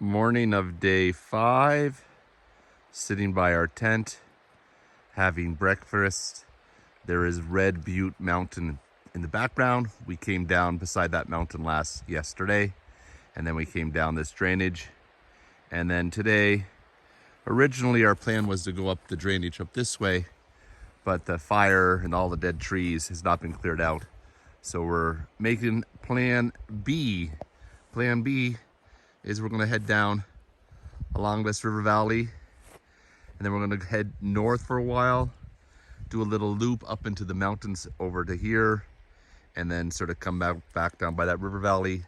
Morning of day 5, sitting by our tent, having breakfast. There is Red Butte Mountain in the background. We came down beside that mountain yesterday, and then we came down this drainage. And then today, originally our plan was to go up the drainage up this way, but the fire and all the dead trees has not been cleared out. So we're making plan B. Plan B is we're gonna head down along this river valley, and then we're gonna head north for a while, do a little loop up into the mountains over to here, and then sort of come back down by that river valley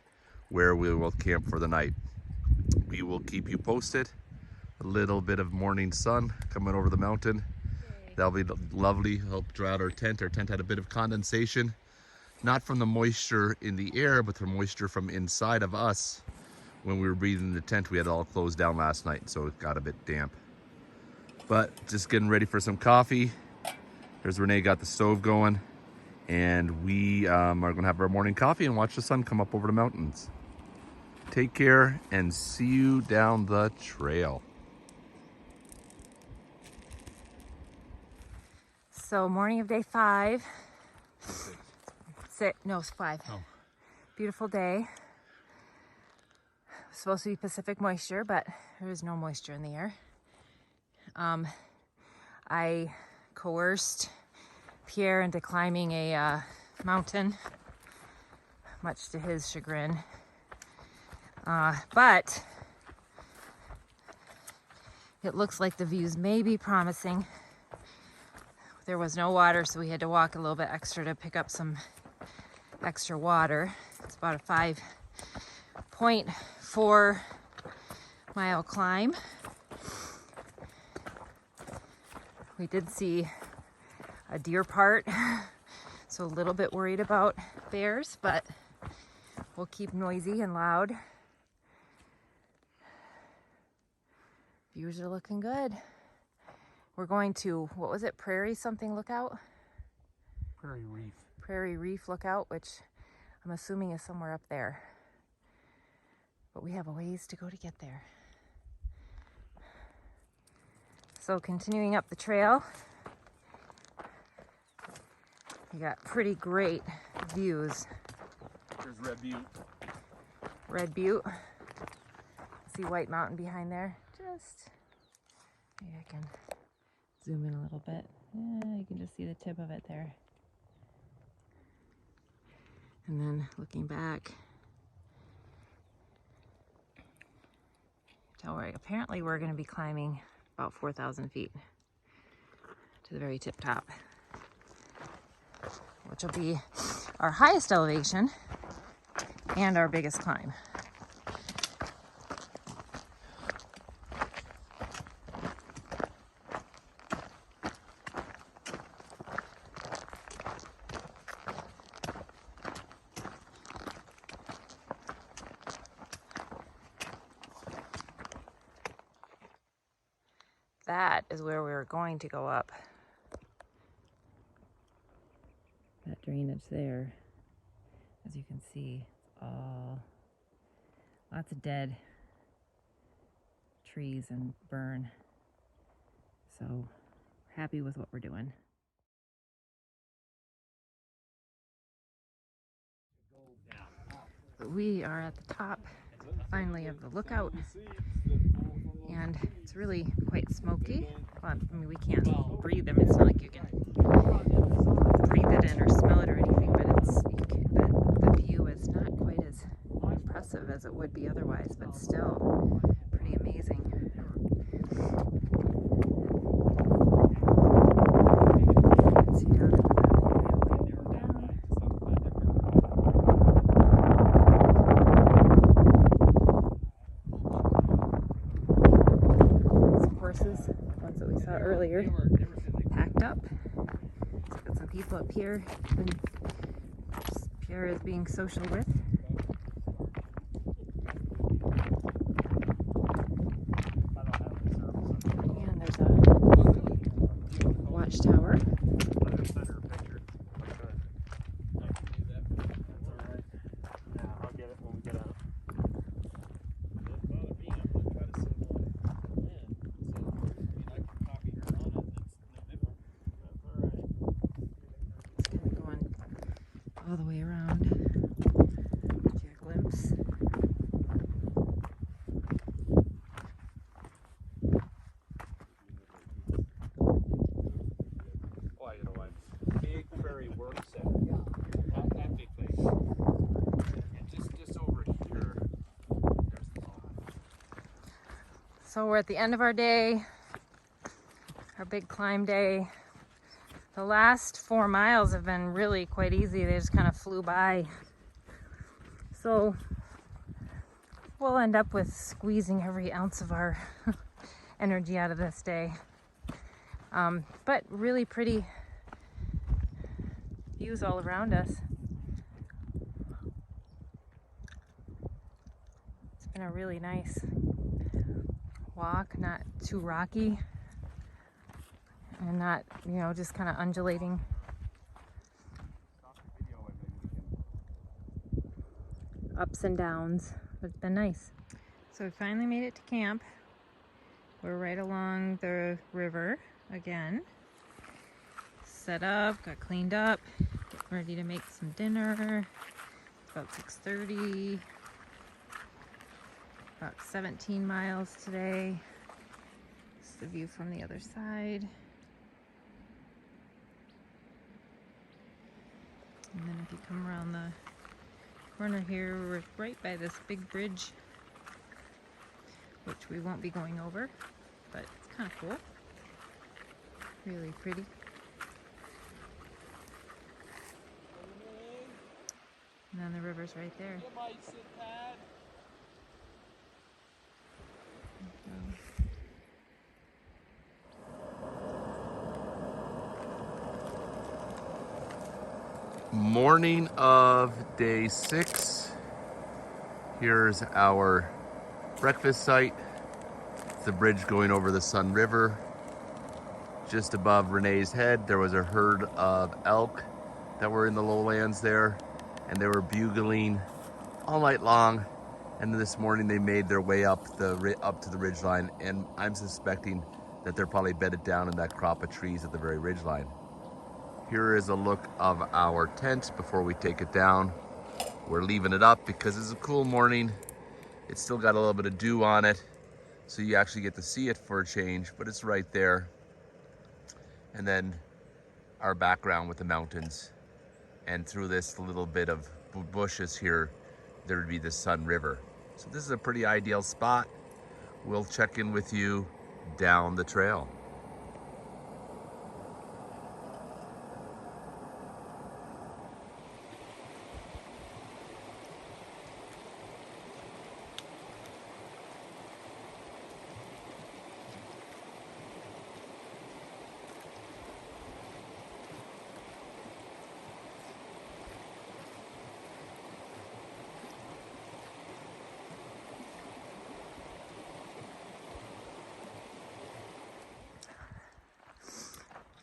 where we will camp for the night. We will keep you posted. A little bit of morning sun coming over the mountain. That'll be lovely, help dry out our tent. Our tent had a bit of condensation, not from the moisture in the air, but the moisture from inside of us. When we were breathing in the tent, we had it all closed down last night, so it got a bit damp. But just getting ready for some coffee. There's Renee got the stove going, and we are gonna have our morning coffee and watch the sun come up over the mountains. Take care and see you down the trail. So morning of day 5. No, it's 5. Oh. Beautiful day. Supposed to be Pacific moisture, but there is no moisture in the air. I coerced Pierre into climbing a mountain, much to his chagrin. But it looks like the views may be promising. There was no water, so we had to walk a little bit extra to pick up some extra water. It's about a 5.4 mile climb. We did see a deer part, so a little bit worried about bears, but we'll keep noisy and loud. Views are looking good. We're going to, what was it, prairie something lookout? Prairie reef. Prairie reef lookout, which I'm assuming is somewhere up there. But we have a ways to go to get there. So continuing up the trail, you got pretty great views. There's Red Butte. Red Butte. See White Mountain behind there. Maybe I can zoom in a little bit. Yeah, you can just see the tip of it there. And then looking back, apparently we're going to be climbing about 4,000 feet to the very tip top, which will be our highest elevation and our biggest climb. That is where we were going to go up. That drainage there, as you can see, all lots of dead trees and burn. So happy with what we're doing. But we are at the top finally of the lookout, and it's really quite smoky. Well, I mean, we can't breathe them. It's not like you can breathe it in or smell it or anything, but the view is not quite as impressive as it would be otherwise, but still pretty amazing. See down in the valley there. Some horses, the ones that we saw earlier, packed up. Got some people up here and Pierre is being social with. And there's a watchtower. So we're at the end of our day, our big climb day. The last 4 miles have been really quite easy. They just kind of flew by. So we'll end up with squeezing every ounce of our energy out of this day. But really pretty views all around us. It's been a really nice walk, not too rocky and not, you know, just kind of undulating. Ups and downs, but it's been nice. So we finally made it to camp. We're right along the river again. Set up, got cleaned up, getting ready to make some dinner. It's about 6:30. About 17 miles today. This is the view from the other side. And then if you come around the corner here, we're right by this big bridge, which we won't be going over, but it's kind of cool. Really pretty. And then the river's right there. Morning of day 6. Here's our breakfast site. It's the bridge going over the Sun River. Just above Renee's head, there was a herd of elk that were in the lowlands there, and they were bugling all night long. And this morning they made their way up to the ridgeline, and I'm suspecting that they're probably bedded down in that crop of trees at the very ridgeline. Here is a look of our tent before we take it down. We're leaving it up because it's a cool morning. It's still got a little bit of dew on it, so you actually get to see it for a change, but it's right there. And then our background with the mountains. And through this little bit of bushes here, there would be the Sun River. So this is a pretty ideal spot. We'll check in with you down the trail.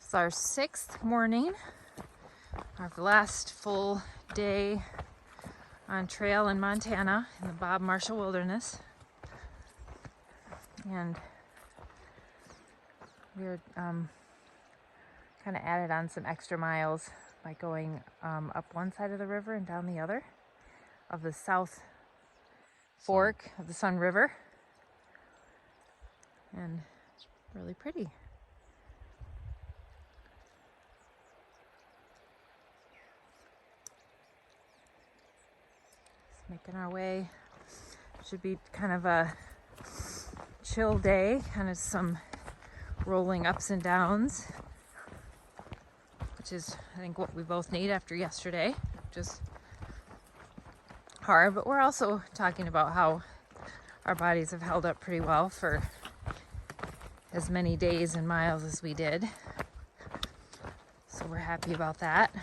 It's our 6th morning, our last full day on trail in Montana in the Bob Marshall Wilderness. And we're kind of added on some extra miles by going up one side of the river and down the other of the south fork of the Sun River. And it's really pretty. Making our way. Should be kind of a chill day, kind of some rolling ups and downs, which is, I think, what we both need after yesterday, which is hard. But we're also talking about how our bodies have held up pretty well for as many days and miles as we did. So we're happy about that.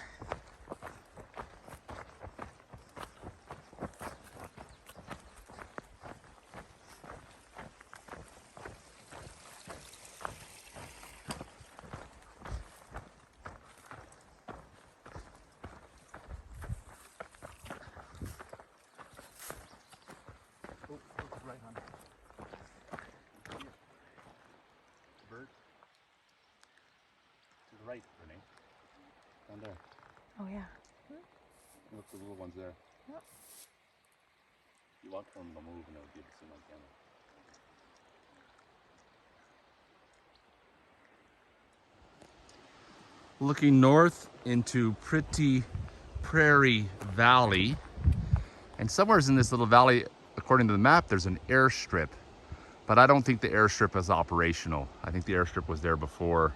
Bird. To the right, Renee. Down there. Oh yeah. Look, the little ones there. Yep. You want for them to move and it'll be the same on camera. Looking north into pretty Prairie Valley. And somewhere in this little valley, according to the map, there's an airstrip. But I don't think the airstrip is operational. I think the airstrip was there before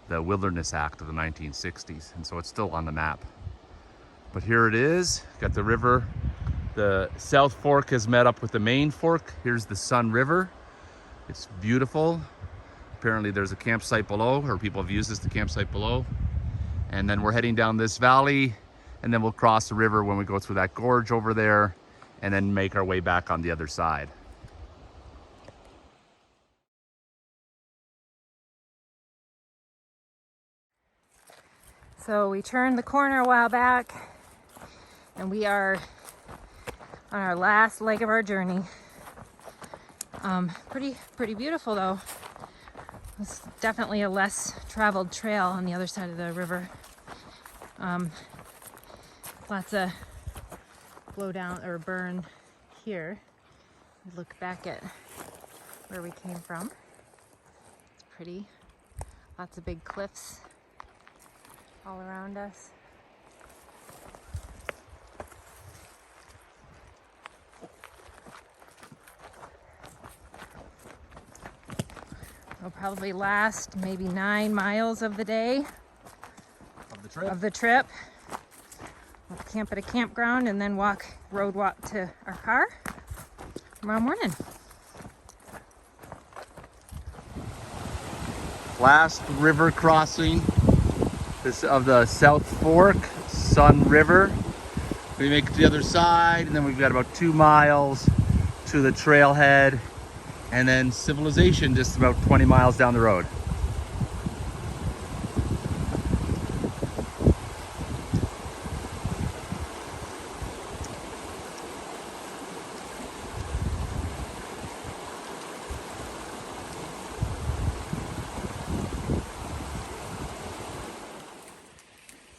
the Wilderness Act of the 1960s, and so it's still on the map. But here it is, got the river. The South Fork has met up with the main fork. Here's the Sun River. It's beautiful. Apparently there's a campsite below, or people have used this, the campsite below. And then we're heading down this valley, and then we'll cross the river when we go through that gorge over there, and then make our way back on the other side. So we turned the corner a while back, and we are on our last leg of our journey. Pretty beautiful though. It's definitely a less traveled trail on the other side of the river. Lots of blow down or burn here. We look back at where we came from. It's pretty. Lots of big cliffs all around us. It'll probably last maybe 9 miles of the day. Of the trip. We'll camp at a campground and then road walk to our car tomorrow morning. Last river crossing of the South Fork, Sun River. We make it to the other side, and then we've got about 2 miles to the trailhead, and then civilization just about 20 miles down the road.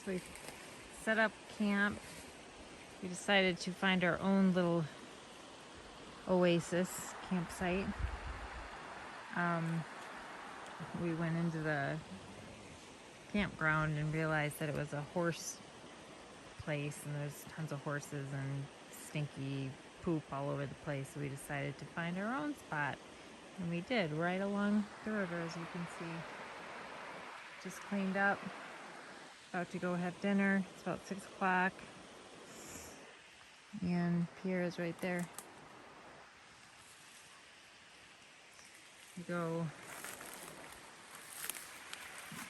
So we set up camp. We decided to find our own little oasis campsite. We went into the campground and realized that it was a horse place, and there's tons of horses and stinky poop all over the place. So we decided to find our own spot, and we did, right along the river, as you can see. Just cleaned up, about to go have dinner. It's about 6 o'clock, and Pierre is right there. We go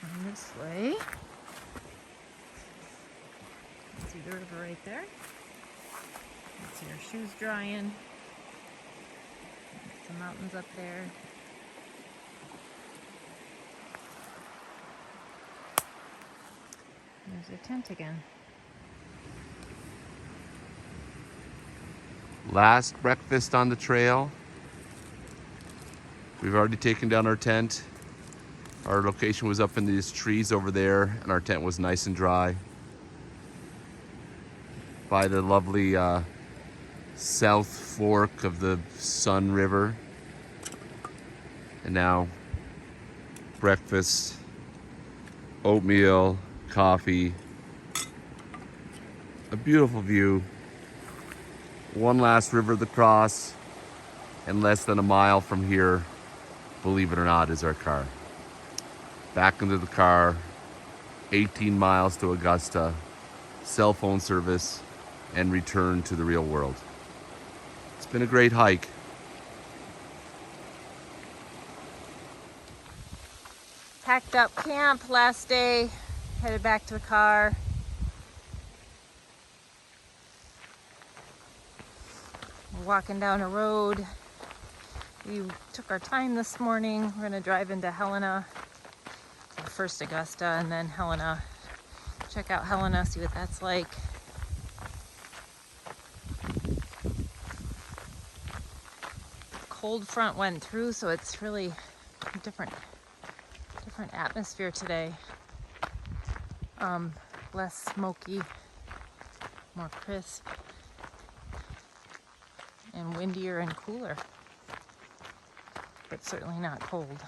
on this way. See the river right there. You can see our shoes drying. Some mountains up there. There's a tent again. Last breakfast on the trail. We've already taken down our tent. Our location was up in these trees over there, and our tent was nice and dry by the lovely South Fork of the Sun River. And now breakfast, oatmeal, coffee, a beautiful view. One last river to cross, and less than a mile from here, believe it or not, is our car. Back into the car, 18 miles to Augusta, cell phone service, and return to the real world. It's been a great hike. Packed up camp last day, headed back to the car. We're walking down a road. We took our time this morning. We're gonna drive into Helena, first Augusta, and then Helena. Check out Helena, see what that's like. Cold front went through, so it's really a different atmosphere today. Less smoky, more crisp, and windier and cooler, but certainly not cold.